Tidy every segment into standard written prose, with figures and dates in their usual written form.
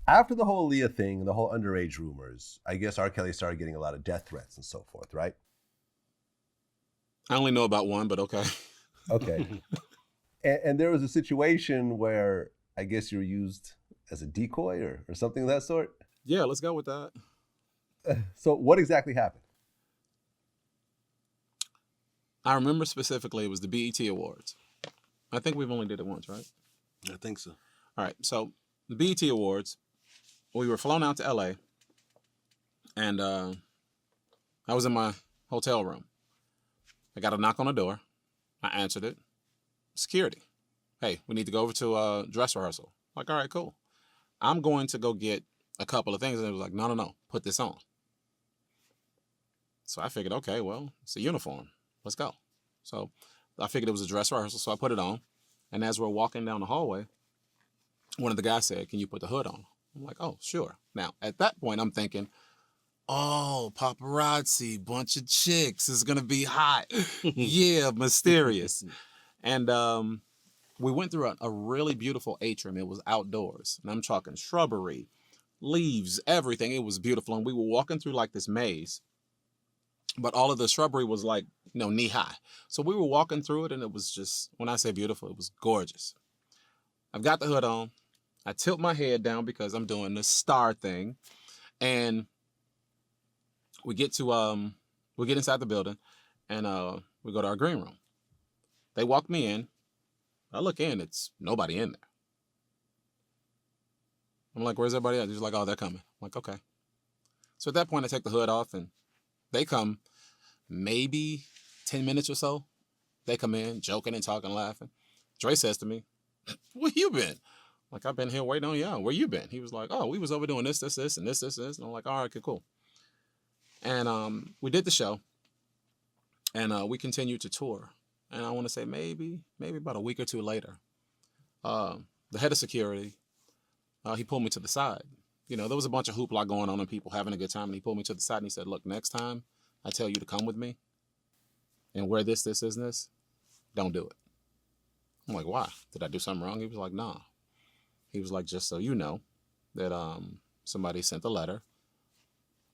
After the whole Aaliyah thing, the whole underage rumors, I guess R. Kelly started getting a lot of death threats and so forth, right? I only know about one, but okay. Okay. And there was a situation where I guess you were used as a decoy or something of that sort. Yeah, let's go with that. So what exactly happened? I remember specifically it was the BET Awards. I think we've only did it once, right? I think so. All right. So the BET Awards, we were flown out to LA, and I was in my hotel room. I got a knock on the door. I answered it. Security. Hey, we need to go over to dress rehearsal. Like, all right, cool. I'm going to go get a couple of things. And it was like, no, put this on. So I figured, okay, well, it's a uniform. Let's go. So I figured it was a dress rehearsal, so I put it on. And as we're walking down the hallway, one of the guys said, can you put the hood on? I'm like, oh, sure. Now, at that point, I'm thinking, oh, paparazzi, bunch of chicks. It's going to be hot. Yeah, mysterious. And we went through a really beautiful atrium. It was outdoors. And I'm talking shrubbery, leaves, everything. It was beautiful. And we were walking through like this maze. But all of the shrubbery was like, knee high. So we were walking through it, and it was just, when I say beautiful, it was gorgeous. I've got the hood on. I tilt my head down because I'm doing the star thing. And we get inside the building, and we go to our green room. They walk me in. I look in, it's nobody in there. I'm like, where's everybody else? He's like, oh, they're coming. I'm like, okay. So at that point, I take the hood off, and they come maybe 10 minutes or so. They come in, joking and talking, laughing. Dre says to me, where you been? Like, I've been here waiting on you. Where you been? He was like, oh, we was over doing this, and this. And I'm like, all right, okay, cool. And we did the show, and we continued to tour. And I want to say maybe about a week or two later, the head of security, he pulled me to the side. There was a bunch of hoopla going on and people having a good time. And he pulled me to the side and he said, look, next time I tell you to come with me and wear this, don't do it. I'm like, why? Did I do something wrong? He was like, nah. He was like, just so you know that somebody sent a letter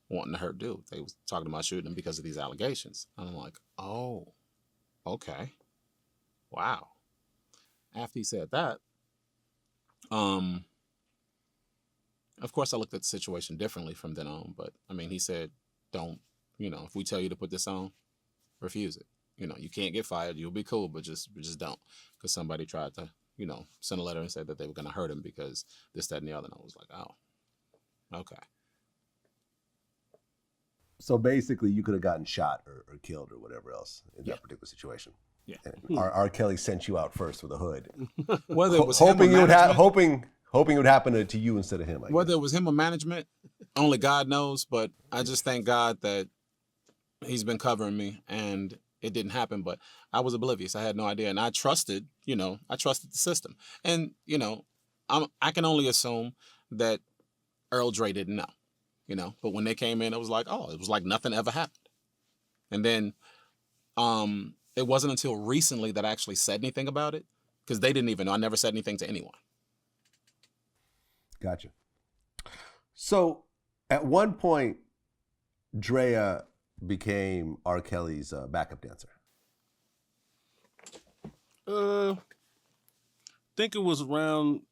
wanting to hurt dude. They was talking about shooting him because of these allegations. And I'm like, oh, okay. Wow. After he said that, of course I looked at the situation differently from then on, but I mean, he said, don't, if we tell you to put this on, refuse it. You can't get fired. You'll be cool, but just don't. Because somebody tried to, send a letter and said that they were going to hurt him because this, that, and the other. And I was like, oh, okay. So basically, you could have gotten shot or killed or whatever else in that particular situation. Yeah. And R. Kelly sent you out first with a hood, Whether it was hoping it would happen to you instead of him. Whether it was him or management, only God knows. But I just thank God that he's been covering me and it didn't happen. But I was oblivious. I had no idea, and I trusted. I trusted the system, and I can only assume that Earl Dre didn't know. But when they came in, it was like nothing ever happened. And then it wasn't until recently that I actually said anything about it because they didn't even know. I never said anything to anyone. Gotcha. So at one point, Drea became R. Kelly's backup dancer. I think it was around,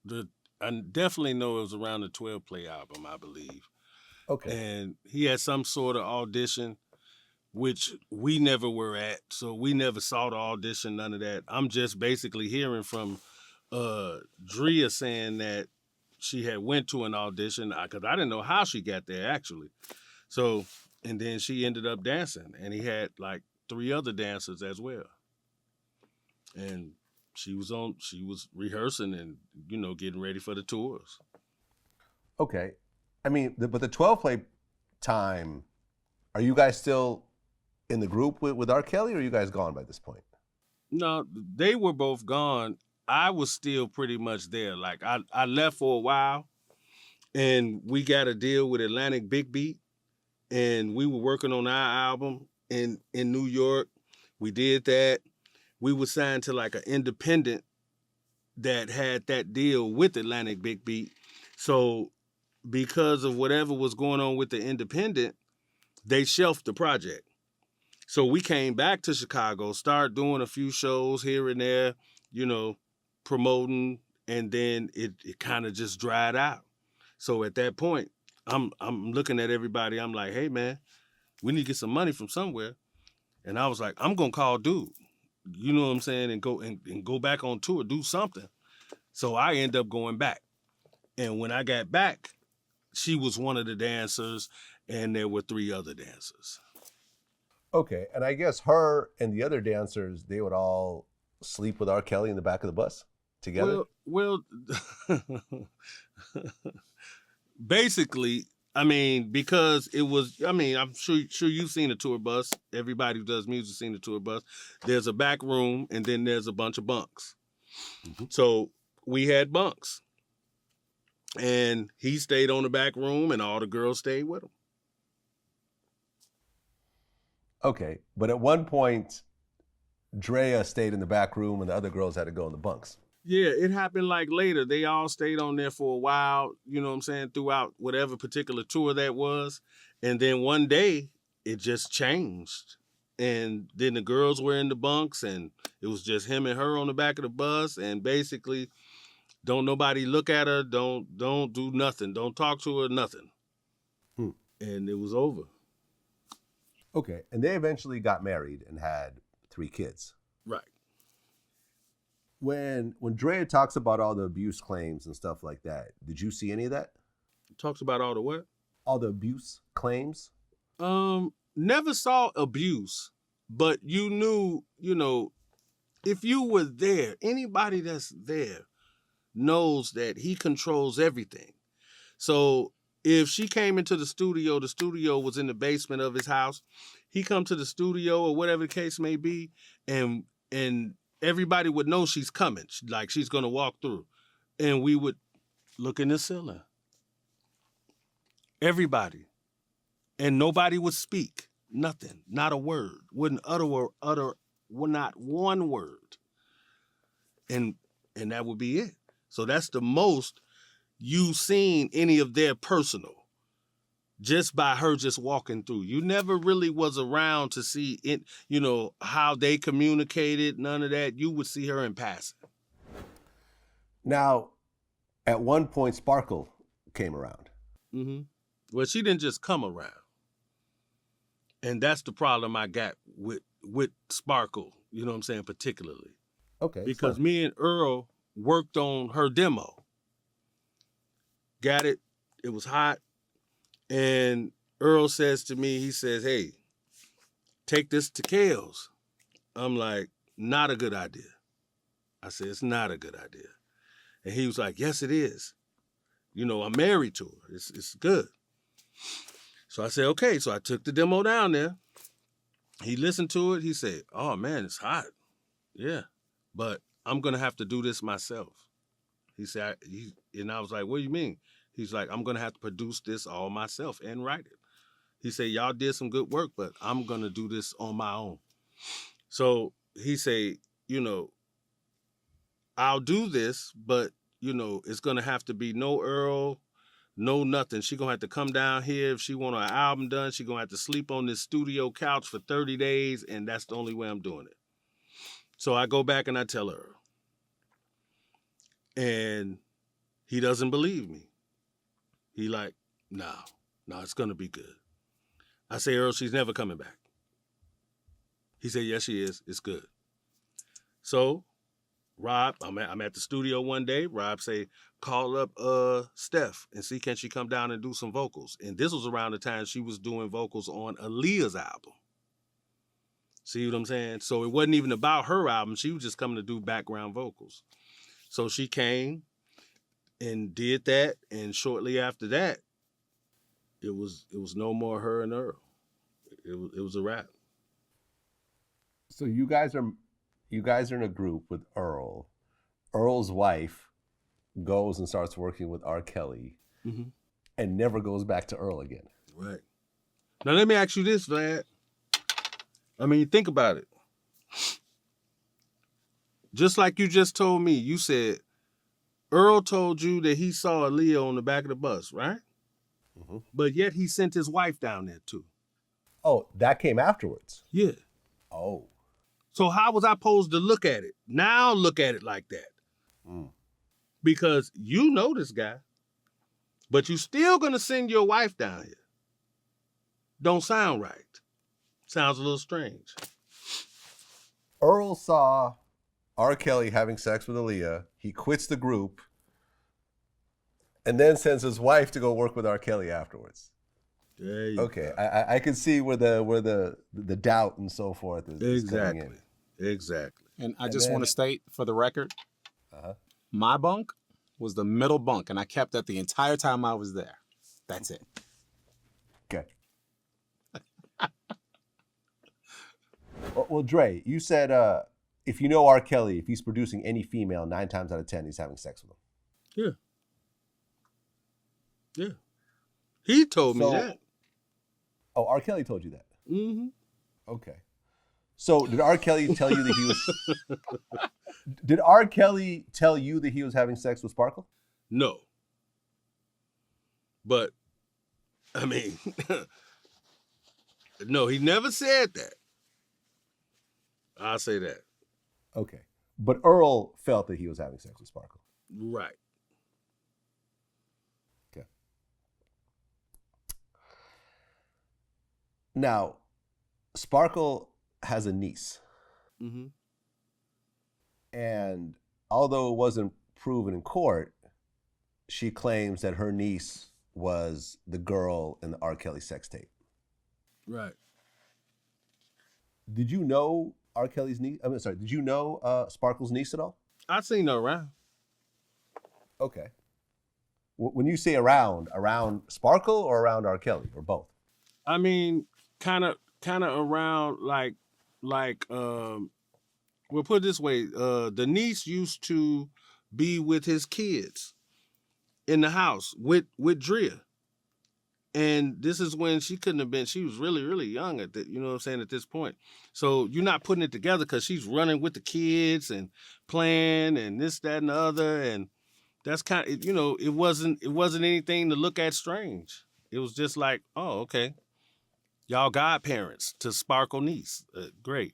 I definitely know it was around the 12 Play album, I believe. Okay. And he had some sort of audition, which we never were at. So we never saw the audition, none of that. I'm just basically hearing from Drea saying that she had went to an audition because I didn't know how she got there, actually. So, and then she ended up dancing, and he had like 3 other dancers as well. And she was rehearsing and, getting ready for the tours. Okay. I mean, but the 12 Play time, are you guys still in the group with R. Kelly, or are you guys gone by this point? No, they were both gone. I was still pretty much there. Like, I left for a while, and we got a deal with Atlantic Big Beat, and we were working on our album in New York. We did that. We were signed to like an independent that had that deal with Atlantic Big Beat. So because of whatever was going on with the independent, they shelved the project. So we came back to Chicago, started doing a few shows here and there, you know, promoting, and then it kind of just dried out. So at that point, I'm looking at everybody. I'm like, hey man, we need to get some money from somewhere. And I was like, I'm gonna call dude, you know what I'm saying, and go back on tour, do something. So I end up going back. And when I got back, she was one of the dancers, and there were 3 other dancers. Okay, and I guess her and the other dancers, they would all sleep with R. Kelly in the back of the bus together? Well, basically, I mean, because it was, I mean, I'm sure you've seen a tour bus. Everybody who does music seen a tour bus. There's a back room, and then there's a bunch of bunks. Mm-hmm. So we had bunks. And he stayed on the back room, and all the girls stayed with him. Okay, but at one point, Drea stayed in the back room and the other girls had to go in the bunks. Yeah, it happened like later. They all stayed on there for a while, you know what I'm saying, throughout whatever particular tour that was. And then one day, it just changed. And then the girls were in the bunks, and it was just him and her on the back of the bus. And basically, don't nobody look at her, don't do nothing, don't talk to her, nothing. And it was over. Okay, and they eventually got married and had 3 kids. Right. When Drea talks about all the abuse claims and stuff like that, did you see any of that? Talks about all the what? All the abuse claims? Never saw abuse, but you knew, you know, if you were there, anybody that's there knows that he controls everything. So if she came into the studio was in the basement of his house, he come to the studio or whatever the case may be, and everybody would know she's coming, like she's going to walk through. And we would look in the ceiling. Everybody. And nobody would speak. Nothing. Not a word. Wouldn't utter not one word. And that would be it. So that's the most you seen any of their personal, just by her just walking through. You never really was around to see it, you know, how they communicated, none of that. You would see her in passing. Now, at one point, Sparkle came around. Mm-hmm. Well, she didn't just come around. And that's the problem I got with Sparkle, you know what I'm saying, particularly. Okay. Because me and Earl worked on her demo. Got it. It was hot. And Earl says to me, he says, hey, take this to Kales. I'm like, not a good idea. I said, it's not a good idea. And he was like, yes, it is. You know, I'm married to her. It's good. So I said, okay. So I took the demo down there. He listened to it. He said, oh, man, it's hot. Yeah. But I'm going to have to do this myself. He said, and I was like, what do you mean? He's like, I'm going to have to produce this all myself and write it. He said, y'all did some good work, but I'm going to do this on my own. So he said, you know, I'll do this, but, you know, it's going to have to be no Earl, no nothing. She's going to have to come down here. If she want her album done, she's going to have to sleep on this studio couch for 30 days, and that's the only way I'm doing it. So I go back and I tell her. And he doesn't believe me. He like, no, it's going to be good. I say, Earl, she's never coming back. He said, yes, she is. It's good. So Rob, I'm at the studio one day. Rob say, call up Steph and see can she come down and do some vocals. And this was around the time she was doing vocals on Aaliyah's album. See what I'm saying? So it wasn't even about her album. She was just coming to do background vocals. So she came and did that, and shortly after that, it was no more her and Earl. It was a wrap. So you guys are in a group with Earl. Earl's wife goes and starts working with R. Kelly, mm-hmm. and never goes back to Earl again. Right. Now let me ask you this, Vlad. I mean, think about it. Just like you just told me, you said Earl told you that he saw Aaliyah on the back of the bus, right? Mm-hmm. But yet he sent his wife down there too. Oh, that came afterwards. Yeah. Oh. So how was I supposed to look at it? Now look at it like that. Mm. Because you know this guy, but you still gonna send your wife down here. Don't sound right. Sounds a little strange. Earl saw R. Kelly having sex with Aaliyah. He quits the group and then sends his wife to go work with R. Kelly afterwards. There you Okay, go. I can see where the doubt and so forth is coming in. Exactly. And I just want to state for the record, Uh-huh. my bunk was the middle bunk, and I kept that the entire time I was there. That's it. Okay. Well, Dre, you said if you know R. Kelly, if he's producing any female, 9 times out of 10, he's having sex with them. Yeah. Yeah. He told me that. Oh, R. Kelly told you that? Mm-hmm. Okay. So did R. Kelly tell you that he was... Did R. Kelly tell you that he was having sex with Sparkle? No. But, I mean, no, he never said that. I'll say that. Okay. But Earl felt that he was having sex with Sparkle. Right. Okay. Now, Sparkle has a niece. Mm-hmm. And although it wasn't proven in court, she claims that her niece was the girl in the R. Kelly sex tape. Right. Did you know R. Kelly's niece? I'm sorry. Did you know Sparkle's niece at all? I seen her around. Okay. When you say around Sparkle or around R. Kelly or both? I mean, kind of around like we'll put it this way. The niece used to be with his kids in the house with Drea. And this is when she couldn't have been, she was really, really young at that, you know what I'm saying, at this point. So you're not putting it together because she's running with the kids and playing and this, that, and the other. And that's kind of, you know, it wasn't anything to look at strange. It was just like, oh, okay. Y'all godparents to Sparkle niece. Great.